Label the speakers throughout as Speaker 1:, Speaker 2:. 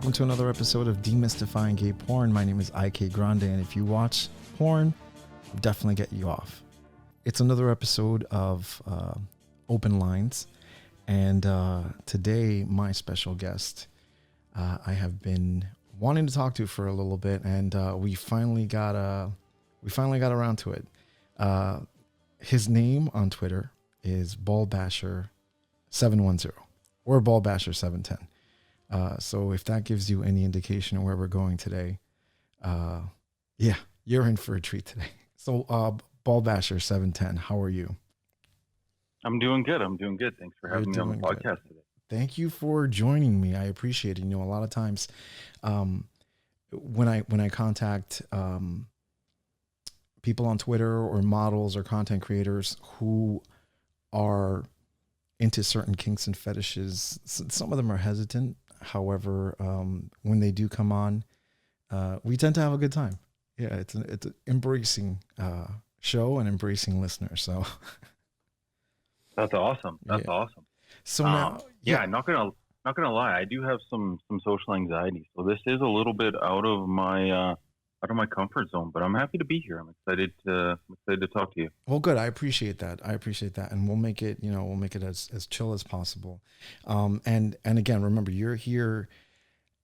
Speaker 1: welcome to another episode of Demystifying Gay Porn. My name is IK Grande, and if you watch porn, I'll definitely get you off. It's another episode of Open Lines, and today my special guest I have been wanting to talk to for a little bit, and we finally got around to it. His name on Twitter is Ballbasher710 or Ballbasher710. So if that gives you any indication of where we're going today, yeah, you're in for a treat today. So Ballbasher710, how are you?
Speaker 2: I'm doing good. Thanks for having me on the podcast today.
Speaker 1: Thank you for joining me. I appreciate it. You know, a lot of times when I contact people on Twitter or models or content creators who are into certain kinks and fetishes, some of them are hesitant. However, when they do come on, we tend to have a good time. Yeah, it's an embracing show and embracing listeners. So
Speaker 2: that's awesome. That's awesome.
Speaker 1: So now,
Speaker 2: I'm not gonna lie. I do have some social anxiety, so this is a little bit out of my comfort zone. But I'm happy to be here. I'm excited to talk to you.
Speaker 1: Well, good. I appreciate that, and we'll make it as chill as possible. And again, remember, you're here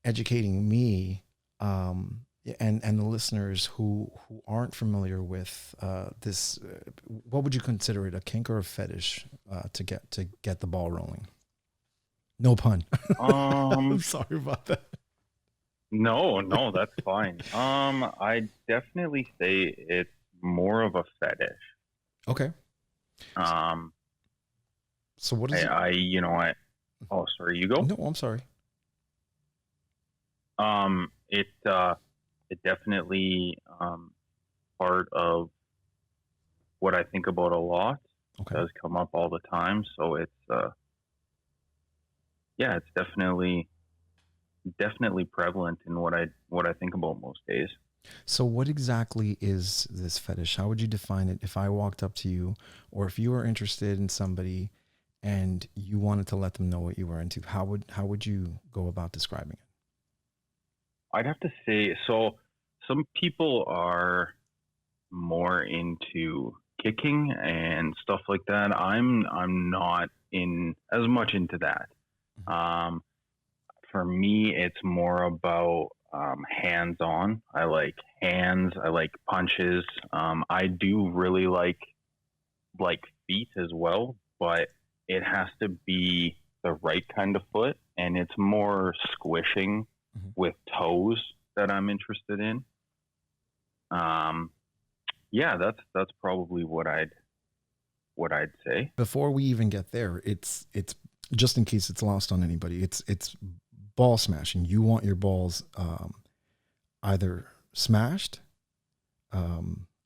Speaker 1: educating me, and the listeners who aren't familiar with this. What would you consider it, a kink or a fetish, to get the ball rolling? No pun. I'm sorry about that.
Speaker 2: No, that's fine. I definitely say it's more of a fetish.
Speaker 1: Okay. So what is it?
Speaker 2: Oh, sorry, you go?
Speaker 1: No, I'm sorry.
Speaker 2: It definitely part of what I think about a lot.
Speaker 1: Okay.
Speaker 2: Does come up all the time, so it's it's definitely prevalent in what I think about most days.
Speaker 1: So what exactly is this fetish? How would you define it if I walked up to you, or if you were interested in somebody and you wanted to let them know what you were into? How would you go about describing it?
Speaker 2: I'd have to say, so some people are more into kicking and stuff like that. I'm not as much into that. For me, it's more about hands-on. I like hands. I like punches. I do really like feet as well, but it has to be the right kind of foot, and it's more squishing with toes that I'm interested in. That's probably what I'd say.
Speaker 1: Before we even get there, it's just in case it's lost on anybody. It's ball smashing. You want your balls either smashed,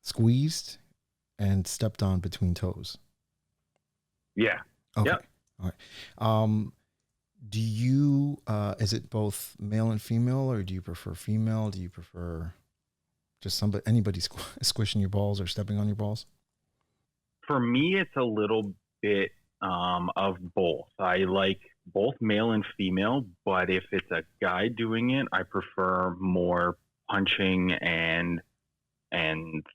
Speaker 1: squeezed, and stepped on between toes.
Speaker 2: Yeah.
Speaker 1: Okay.
Speaker 2: Yep.
Speaker 1: All right. Do you is it both male and female, or do you prefer female? Do you prefer just anybody squishing your balls or stepping on your balls?
Speaker 2: For me, it's a little bit of both. I like both male and female, but if it's a guy doing it, I prefer more punching and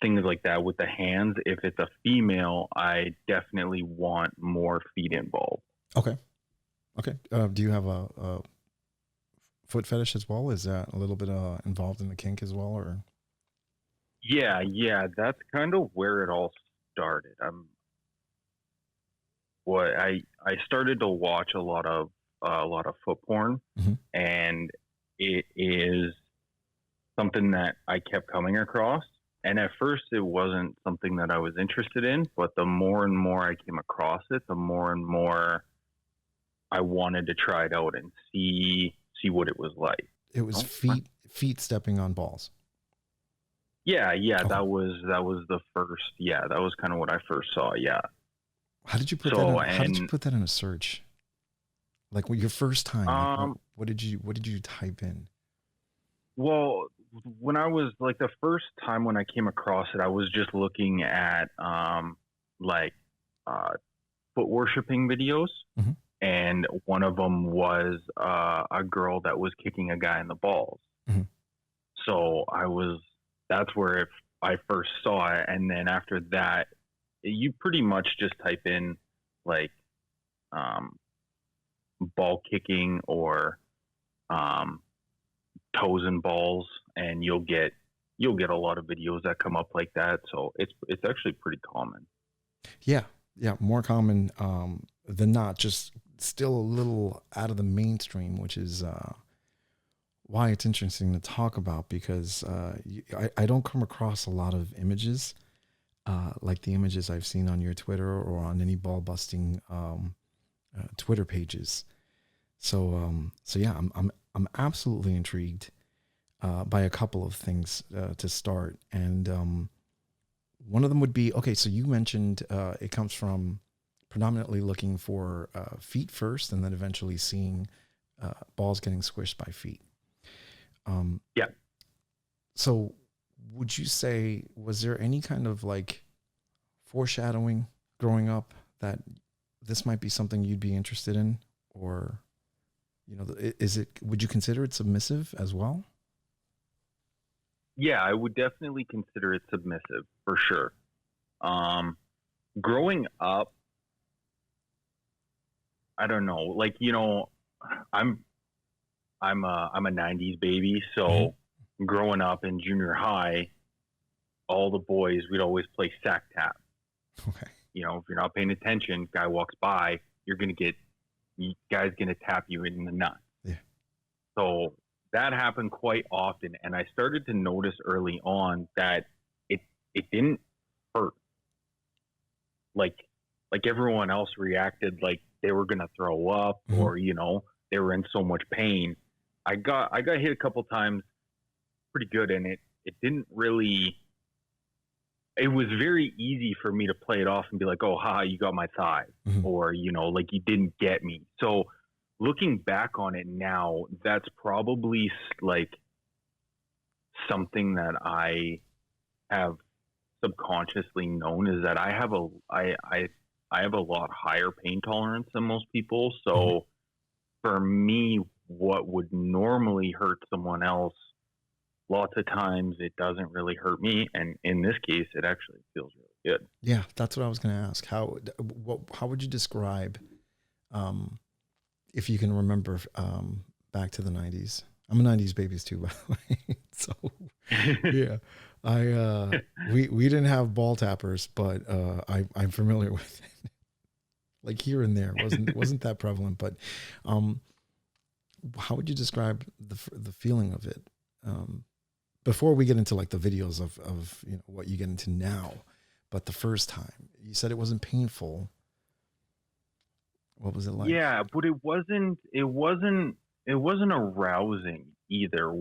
Speaker 2: things like that with the hands. If it's a female, I definitely want more feet involved.
Speaker 1: Okay. Do you have a foot fetish as well? Is that a little bit involved in the kink as well, or?
Speaker 2: Yeah, that's kind of where it all started. I started to watch a lot of foot porn, and it is something that I kept coming across. And at first, it wasn't something that I was interested in, but the more and more I came across it, the more and more I wanted to try it out and see what it was like.
Speaker 1: It was feet stepping on balls.
Speaker 2: Yeah, okay. That was the first. Yeah, that was kind of what I first saw. Yeah.
Speaker 1: How did you put that in a search? Like your first time, what did you type in?
Speaker 2: Well, when I was the first time when I came across it, I was just looking at foot worshiping videos. and one of them was a girl that was kicking a guy in the balls.
Speaker 1: Mm-hmm.
Speaker 2: So that's where I first saw it. And then after that, you pretty much just type in like ball kicking or toes and balls, and you'll get a lot of videos that come up like that. So it's actually pretty common.
Speaker 1: Yeah, more common than not. Just still a little out of the mainstream, which is why it's interesting to talk about, because I don't come across a lot of images like the images I've seen on your Twitter or on any ball busting Twitter pages. So yeah, I'm absolutely intrigued by a couple of things to start, and one of them would be, okay, so you mentioned it comes from predominantly looking for feet first, and then eventually seeing balls getting squished by feet.
Speaker 2: Yeah.
Speaker 1: So would you say, was there any kind of like foreshadowing growing up that this might be something you'd be interested in? Or, would you consider it submissive as well?
Speaker 2: Yeah, I would definitely consider it submissive for sure. Growing up, I don't know, like, I'm a 90s baby. So growing up in junior high, all the boys, we'd always play sack tap.
Speaker 1: Okay.
Speaker 2: If you're not paying attention, guy walks by, guy's going to tap you in the nuts.
Speaker 1: Yeah.
Speaker 2: So that happened quite often. And I started to notice early on that it didn't hurt. Like everyone else reacted like they were going to throw up, or, they were in so much pain. I got hit a couple times pretty good, and it didn't really, it was very easy for me to play it off and be like, oh, haha, you got my thigh, or, like you didn't get me. So looking back on it now, that's probably like something that I have subconsciously known, is that I have a lot higher pain tolerance than most people. So for me, what would normally hurt someone else, lots of times it doesn't really hurt me, and in this case, it actually feels really good.
Speaker 1: Yeah, that's what I was going to ask. How would you describe, if you can remember, back to the 90s? I'm a 90s baby too, by the way. So yeah, we didn't have ball tappers, but I'm familiar with it. Like here and there, wasn't that prevalent, but how would you describe the feeling of it? Before we get into like the videos of what you get into now, but the first time you said it wasn't painful. What was it like?
Speaker 2: Yeah, but it wasn't arousing either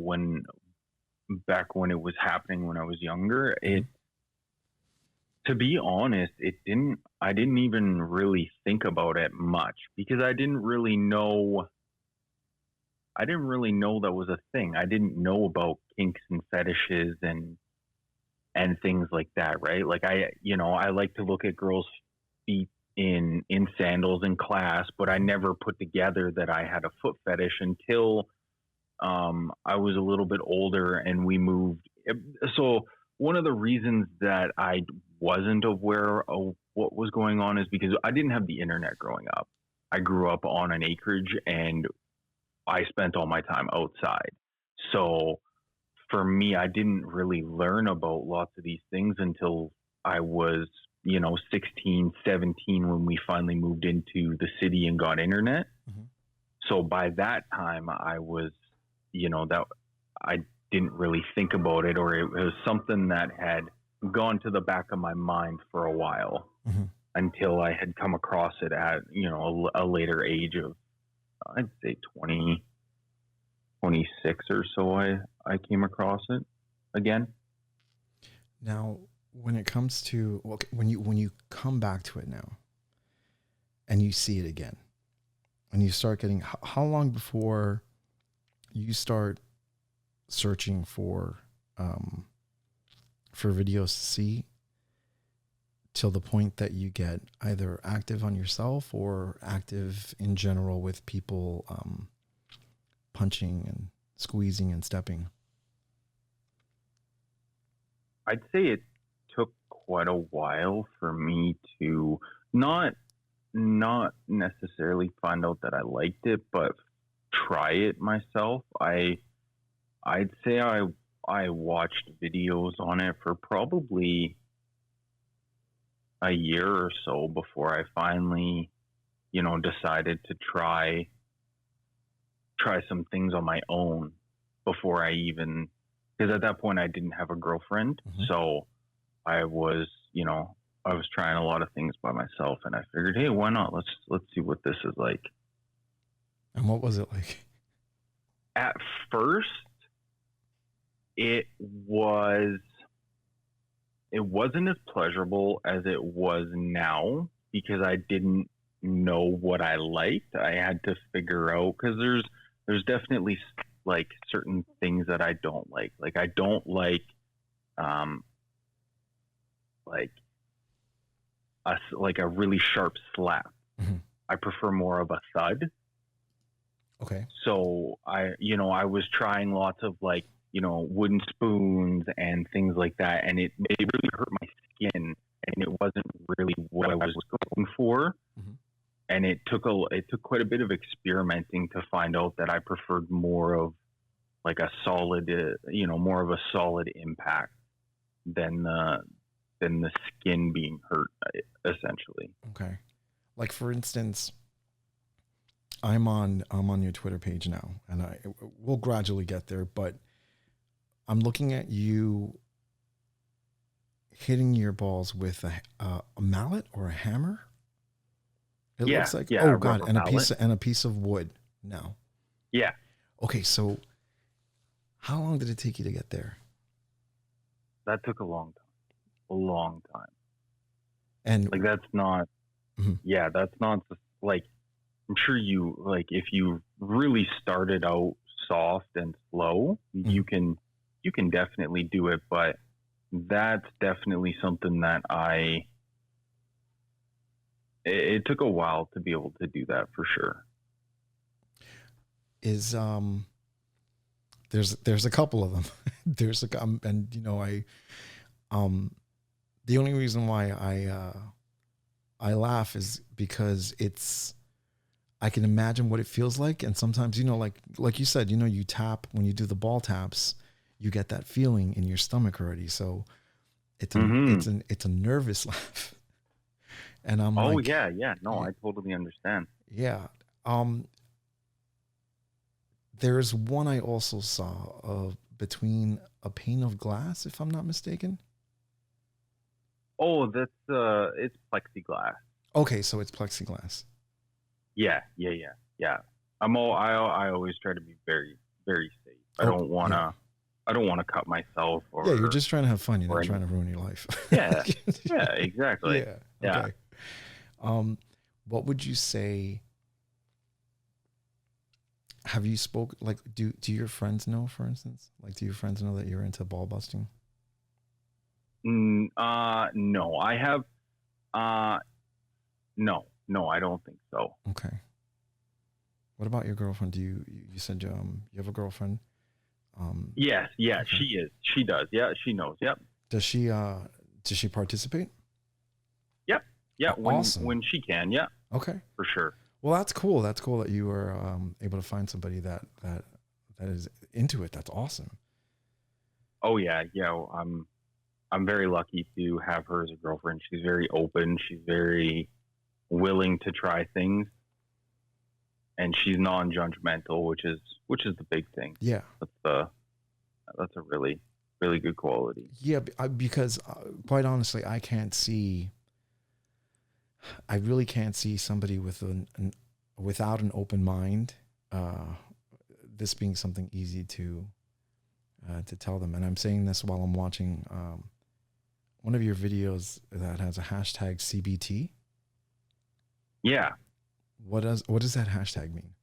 Speaker 2: back when it was happening when I was younger. To be honest, I didn't even really think about it much, because I didn't really know that was a thing. I didn't know about kinks and fetishes and things like that, right? Like I like to look at girls' feet in sandals in class, but I never put together that I had a foot fetish until I was a little bit older and we moved. So one of the reasons that I wasn't aware of what was going on is because I didn't have the internet growing up. I grew up on an acreage and I spent all my time outside. So for me, I didn't really learn about lots of these things until I was, 16, 17, when we finally moved into the city and got internet. So by that time I was, that I didn't really think about it, or it was something that had gone to the back of my mind for a while, until I had come across it at, a later age of, I'd say 20, 26 or so. I came across it again.
Speaker 1: Now, when it comes to, when you come back to it now and you see it again and you start getting, how long before you start searching for videos to see, till the point that you get either active on yourself or active in general with people punching and squeezing and stepping?
Speaker 2: I'd say it took quite a while for me to not necessarily find out that I liked it, but try it myself. I'd say I watched videos on it for probably a year or so before I finally, decided to try some things on my own before I even, because at that point I didn't have a girlfriend.
Speaker 1: Mm-hmm.
Speaker 2: So I was, I was trying a lot of things by myself, and I figured, hey, why not? Let's see what this is like.
Speaker 1: And what was it like?
Speaker 2: At first, it wasn't as pleasurable as it was now because I didn't know what I liked. I had to figure out, because there's definitely like certain things that I don't like. Like I don't like a really sharp slap.
Speaker 1: Mm-hmm.
Speaker 2: I prefer more of a thud.
Speaker 1: Okay.
Speaker 2: So I was trying lots of wooden spoons and things like that, and it really hurt my skin, and it wasn't really what I was going for.
Speaker 1: Mm-hmm.
Speaker 2: And it took quite a bit of experimenting to find out that I preferred more of like a solid, more of a solid impact than the skin being hurt, essentially.
Speaker 1: Okay. Like for instance, I'm on your Twitter page now, and we'll gradually get there, but I'm looking at you hitting your balls with a mallet or a hammer. It looks like, oh god, and a piece of wood now.
Speaker 2: Yeah.
Speaker 1: Okay, so how long did it take you to get there?
Speaker 2: That took a long time.
Speaker 1: And
Speaker 2: like that's not, mm-hmm. Yeah, that's not like, I'm sure you like if you really started out soft and slow, mm-hmm. you can definitely do it, but that's definitely something that it took a while to be able to do that for sure.
Speaker 1: There's a couple of them. And the only reason why I laugh is because I can imagine what it feels like, and sometimes like you said, you tap when you do the ball taps, you get that feeling in your stomach already. So it's a nervous laugh. And I'm
Speaker 2: no, I totally understand.
Speaker 1: Yeah. There's one I also saw of between a pane of glass, if I'm not mistaken.
Speaker 2: Oh, that's it's plexiglass.
Speaker 1: Okay, so it's plexiglass.
Speaker 2: Yeah. I always try to be very, very safe. I don't want to cut myself or.
Speaker 1: Yeah, you're just trying to have fun. You're not trying to ruin your life.
Speaker 2: Yeah. Yeah, exactly.
Speaker 1: Yeah. Okay. What would you say? Have you do your friends know, for instance? Like, do your friends know that you're into ball busting?
Speaker 2: No, I have. No, I don't think so.
Speaker 1: Okay. What about your girlfriend? You said you have a girlfriend?
Speaker 2: Yes, okay. She is. She does. Yeah, she knows. Yep.
Speaker 1: Does she participate?
Speaker 2: Yep. Yeah.
Speaker 1: Awesome.
Speaker 2: When she can. Yeah.
Speaker 1: Okay.
Speaker 2: For sure.
Speaker 1: Well, that's cool. That's cool that you were able to find somebody that is into it. That's awesome.
Speaker 2: Oh yeah. I'm very lucky to have her as a girlfriend. She's very open. She's very willing to try things, and she's non-judgmental, which is the big thing.
Speaker 1: Yeah,
Speaker 2: that's a really, really good quality.
Speaker 1: Yeah, because quite honestly, I really can't see somebody with without an open mind. This being something easy to tell them, and I'm saying this while I'm watching one of your videos that has a hashtag CBT.
Speaker 2: Yeah.
Speaker 1: What does that hashtag mean?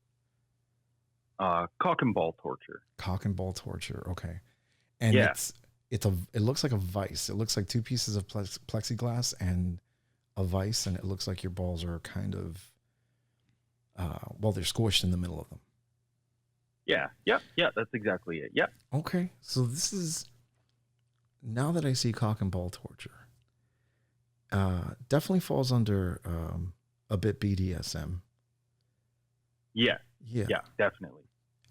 Speaker 1: Cock and ball torture.
Speaker 2: Cock and ball torture.
Speaker 1: Okay. And it looks like a vice. It looks like two pieces of plexiglass and a vice, and it looks like your balls are kind of they're squished in the middle of them.
Speaker 2: Yeah, that's exactly it. Yep.
Speaker 1: Okay, so this is, now that I see cock and ball torture, definitely falls under a bit BDSM.
Speaker 2: Yeah, definitely.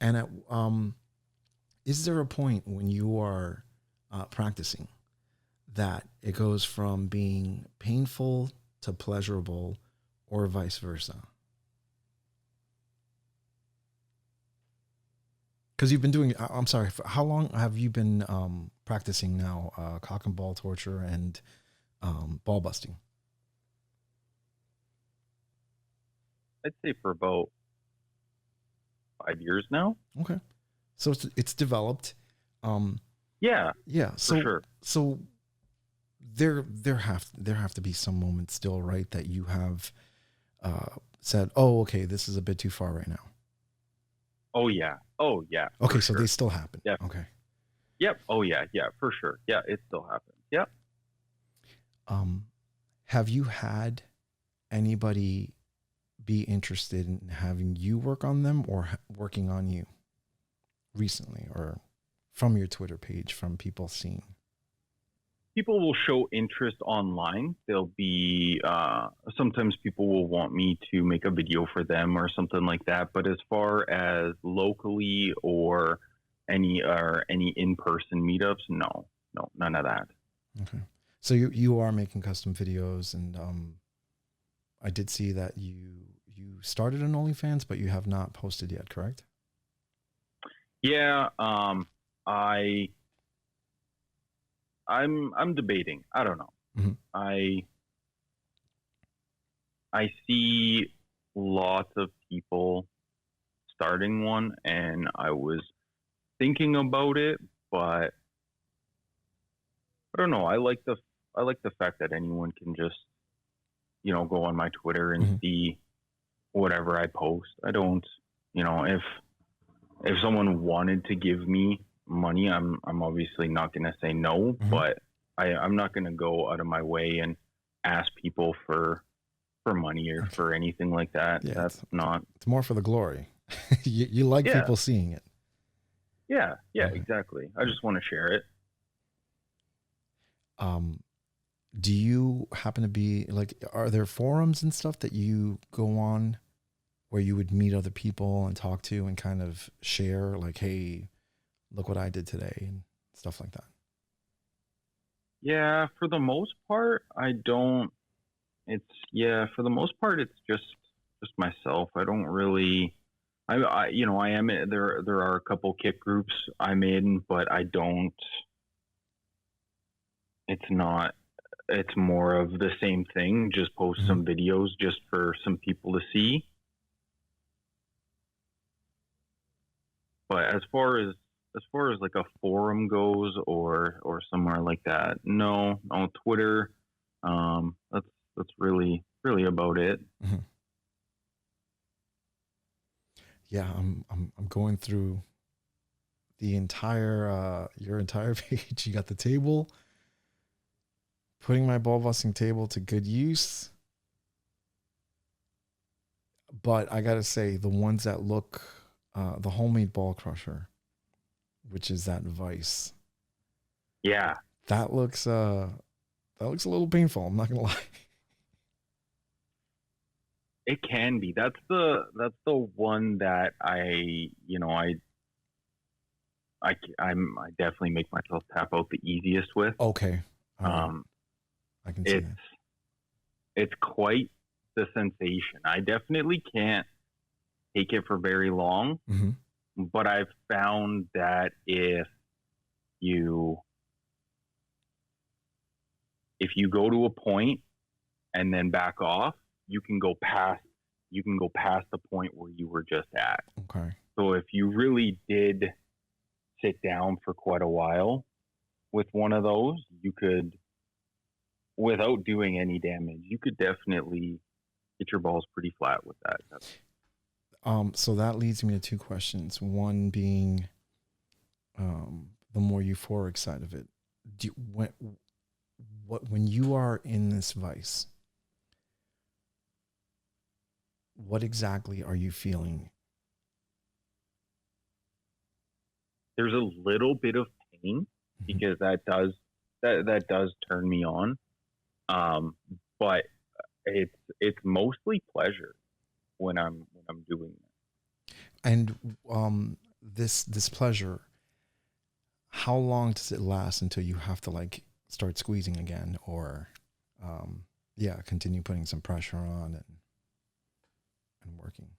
Speaker 1: And is there a point when you are practicing that it goes from being painful to pleasurable, or vice versa? Because you've been doing, I'm sorry, how long have you been practicing now, cock and ball torture and ball busting?
Speaker 2: I'd say for about 5 years now.
Speaker 1: Okay, so it's developed.
Speaker 2: Yeah.
Speaker 1: So,
Speaker 2: for sure.
Speaker 1: So there have to be some moments still, right, that you have said, "Oh, okay, this is a bit too far right now."
Speaker 2: Oh yeah.
Speaker 1: Okay, so
Speaker 2: sure.
Speaker 1: they still happen.
Speaker 2: Yeah.
Speaker 1: Okay.
Speaker 2: Yep. Oh yeah, for sure. Yeah, it still happens. Yep.
Speaker 1: Have you had anybody be interested in having you work on them, or working on you recently, or from your Twitter page, from people seeing?
Speaker 2: People will show interest online. They'll be sometimes people will want me to make a video for them or something like that. But as far as locally or any in-person meetups, no, none of that.
Speaker 1: Okay, so you are making custom videos, and I did see that you started an OnlyFans, but you have not posted yet, correct?
Speaker 2: Yeah, I'm debating. I don't know.
Speaker 1: Mm-hmm.
Speaker 2: I see lots of people starting one, and I was thinking about it, but I don't know. I like the fact that anyone can just, go on my Twitter and see whatever I post. I don't, if someone wanted to give me money, I'm obviously not going to say no, but I'm not going to go out of my way and ask people for money or for anything like that.
Speaker 1: Yeah,
Speaker 2: That's not.
Speaker 1: It's more for the glory. you like people seeing it.
Speaker 2: Yeah, exactly. I just want to share it.
Speaker 1: Do you happen to be like, are there forums and stuff that you go on where you would meet other people and talk to and kind of share, like, hey, look what I did today and stuff like that?
Speaker 2: Yeah, for the most part, I don't. For the most part, it's just myself. I don't really. I am there. There are a couple kick groups I'm in, but I don't. It's not. It's more of the same thing. Just post some videos just for some people to see. But as far as like a forum goes, or somewhere like that, no, on Twitter, that's really about it.
Speaker 1: Yeah, I'm going through the entire your entire page. You got the table, putting my ball busting table to good use. But I gotta say, the ones that look, the homemade ball crusher, which is that vice.
Speaker 2: Yeah,
Speaker 1: that looks a little painful. I'm not gonna lie.
Speaker 2: It can be. That's the one that I definitely make myself tap out the easiest with.
Speaker 1: Okay. I can see that.
Speaker 2: It's quite the sensation. I definitely can't take it for very long, but I've found that if you go to a point and then back off, you can go past the point where you were just at.
Speaker 1: Okay.
Speaker 2: So if you really did sit down for quite a while with one of those, you could, without doing any damage, you could definitely get your balls pretty flat with that.
Speaker 1: So that leads me to two questions. One being, the more euphoric side of it. when you are in this vice, what exactly are you feeling?
Speaker 2: There's a little bit of pain because that does turn me on. But it's mostly pleasure when I'm doing that.
Speaker 1: And this pleasure, how long does it last until you have to like start squeezing again, or continue putting some pressure on and working?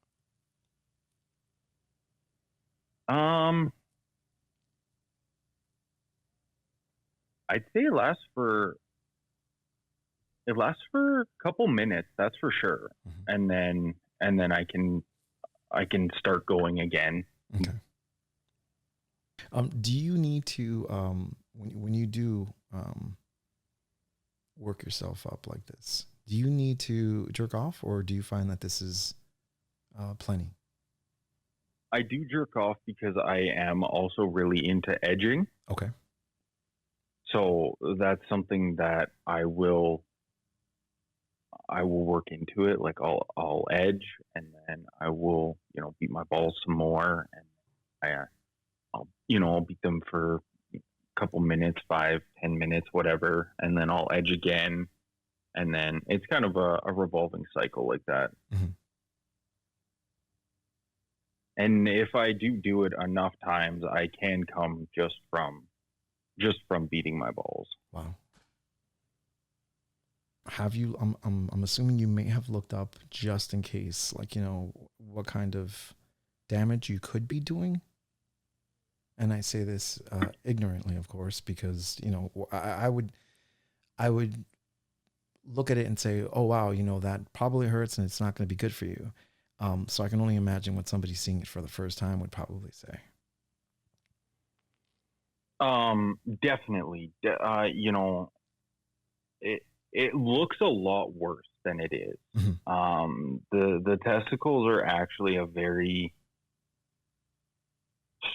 Speaker 2: I'd say it lasts for a couple minutes, that's for sure. And then I can start going again.
Speaker 1: Okay. Do you need to when you do work yourself up like this, do you need to jerk off, or do you find that this is plenty?
Speaker 2: I do jerk off because I am also really into edging.
Speaker 1: Okay.
Speaker 2: So that's something that I will work into it. Like I'll edge, and then I will, beat my balls some more, and I'll beat them for a couple minutes, 5-10 minutes, whatever, and then I'll edge again, and then it's kind of a revolving cycle like that.
Speaker 1: Mm-hmm.
Speaker 2: And if I do it enough times, I can come just from beating my balls.
Speaker 1: Wow. Have you? I'm assuming you may have looked up, just in case, like, what kind of damage you could be doing. And I say this ignorantly, of course, because I would look at it and say, oh wow, that probably hurts and it's not going to be good for you. So I can only imagine what somebody seeing it for the first time would probably say.
Speaker 2: Definitely. It looks a lot worse than it is.
Speaker 1: Mm-hmm.
Speaker 2: The testicles are actually a very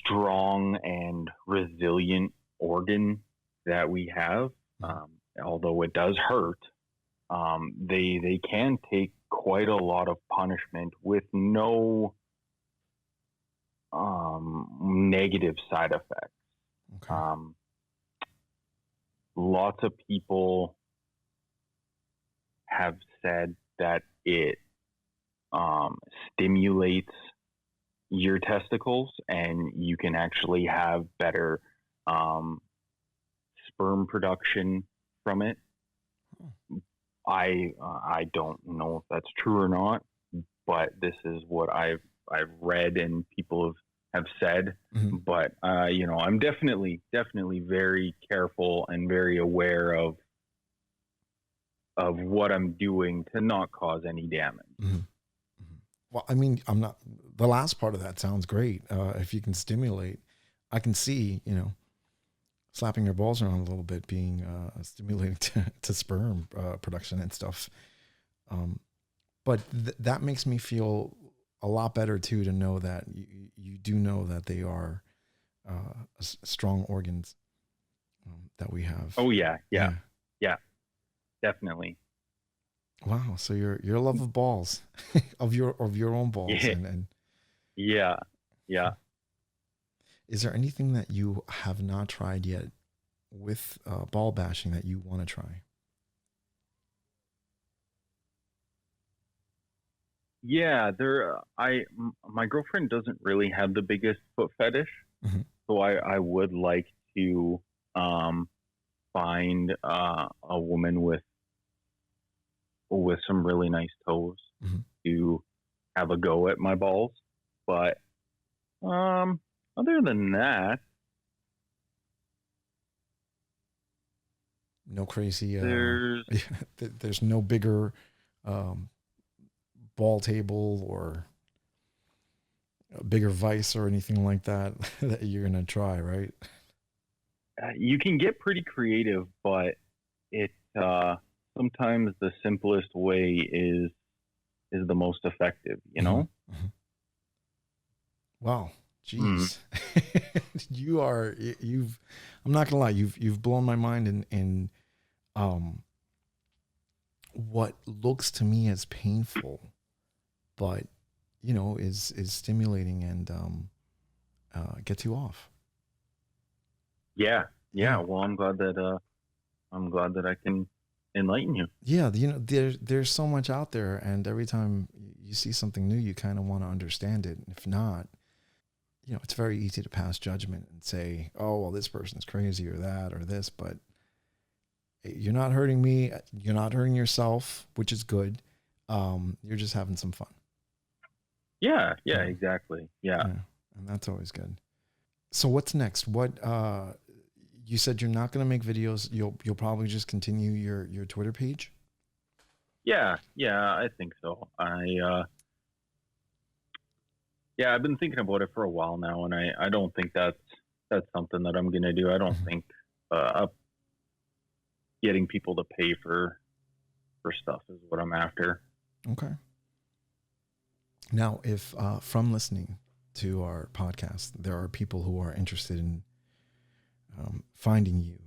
Speaker 2: strong and resilient organ that we have. Although it does hurt, they can take quite a lot of punishment with no negative side effects. Okay. Lots of people have said that it stimulates your testicles, and you can actually have better sperm production from it. I don't know if that's true or not, but this is what I've read and people have said. Mm-hmm. But I'm definitely very careful and very aware of what I'm doing to not cause any damage.
Speaker 1: Mm-hmm. Well, I mean, the last part of that sounds great. If you can stimulate, I can see, slapping your balls around a little bit being stimulating to sperm production and stuff. But that makes me feel a lot better too, to know that you do know that they are strong organs that we have.
Speaker 2: Oh yeah, definitely.
Speaker 1: Wow. So your love of balls, of your own balls,
Speaker 2: yeah.
Speaker 1: and
Speaker 2: yeah.
Speaker 1: Is there anything that you have not tried yet with ball bashing that you want to try?
Speaker 2: Yeah, my girlfriend doesn't really have the biggest foot fetish, mm-hmm. So I would like to find a woman with some really nice toes, mm-hmm. to have a go at my balls. But other than that,
Speaker 1: no crazy. There's no bigger ball table or a bigger vice or anything like that that you're gonna try, right?
Speaker 2: You can get pretty creative, but it sometimes the simplest way is the most effective.
Speaker 1: Mm-hmm. Mm-hmm. Wow, Jeez. I'm not gonna lie, you've blown my mind in what looks to me as painful, but is stimulating and gets you off.
Speaker 2: Yeah. Well, I'm glad that I can enlighten you.
Speaker 1: Yeah, there's so much out there, and every time you see something new, you kind of want to understand it. If not, it's very easy to pass judgment and say, oh, well, this person's crazy or that or this, but you're not hurting me. You're not hurting yourself, which is good. You're just having some fun.
Speaker 2: Yeah, exactly. Yeah.
Speaker 1: And that's always good. So what's next? What, you said you're not going to make videos. You'll probably just continue your Twitter page.
Speaker 2: Yeah, I think so. I've been thinking about it for a while now, and I don't think that's something that I'm going to do. I don't think getting people to pay for stuff is what I'm after.
Speaker 1: Okay. Now, if from listening to our podcast, there are people who are interested in finding you,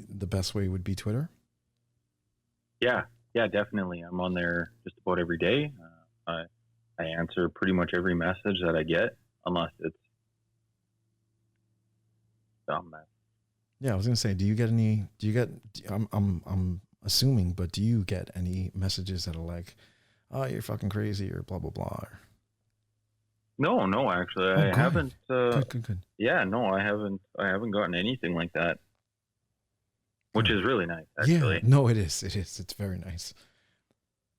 Speaker 1: the best way would be Twitter?
Speaker 2: Yeah, definitely. I'm on there just about every day. I answer pretty much every message that I get, unless it's dumb.
Speaker 1: Yeah, I was gonna say, I'm assuming, but do you get any messages that are like, oh, you're fucking crazy or blah blah blah?
Speaker 2: No, actually, I haven't.
Speaker 1: Good.
Speaker 2: Yeah, no, I haven't gotten anything like that, which is really nice, actually.
Speaker 1: Yeah, no, it is. It's very nice.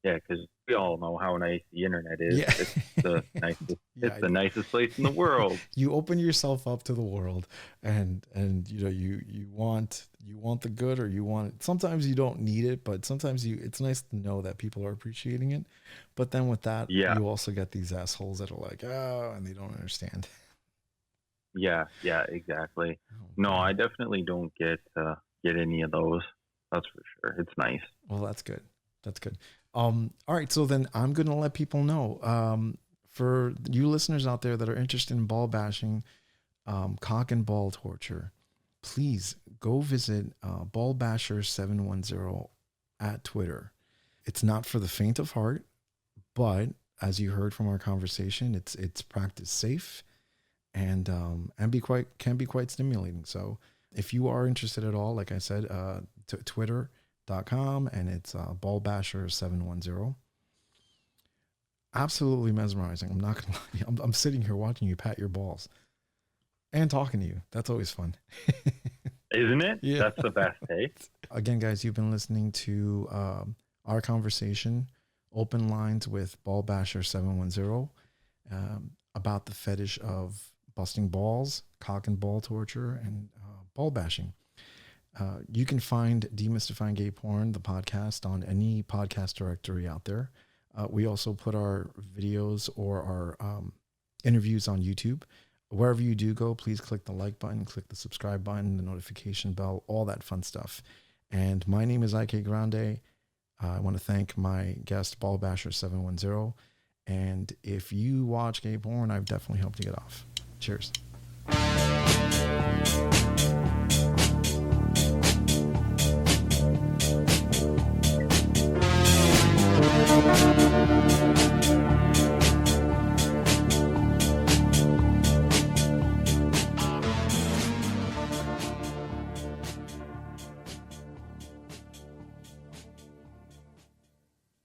Speaker 2: Yeah, because we all know how nice the internet is.
Speaker 1: Yeah.
Speaker 2: It's the nicest. It's the nicest place in the world.
Speaker 1: You open yourself up to the world, and you want the good, or you want it. Sometimes you don't need it, but sometimes it's nice to know that people are appreciating it. But then with that, you also get these assholes that are like, oh, and they don't understand.
Speaker 2: Yeah, exactly. No, I definitely don't get any of those. That's for sure. It's nice.
Speaker 1: Well, that's good. All right, so then I'm going to let people know, for you listeners out there that are interested in ball bashing, cock and ball torture, please go visit ballbasher710 at Twitter. It's not for the faint of heart, but as you heard from our conversation, it's practice safe and can be quite stimulating. So if you are interested at all, like I said, Twitter.com, and it's ballbasher710. Absolutely mesmerizing. I'm not gonna lie. I'm sitting here watching you pat your balls and talking to you. That's always fun.
Speaker 2: Isn't it?
Speaker 1: Yeah.
Speaker 2: That's the best, hey?
Speaker 1: Again, guys, you've been listening to our conversation, Open Lines with Ballbasher710, about the fetish of busting balls, cock and ball torture, and ball bashing. You can find Demystifying Gay Porn, the podcast, on any podcast directory out there. We also put our videos or our interviews on YouTube. Wherever you do go, please click the like button, click the subscribe button, the notification bell, all that fun stuff. And my name is IK Grande. I want to thank my guest, Ballbasher710. And if you watch gay porn, I've definitely helped you get off. Cheers.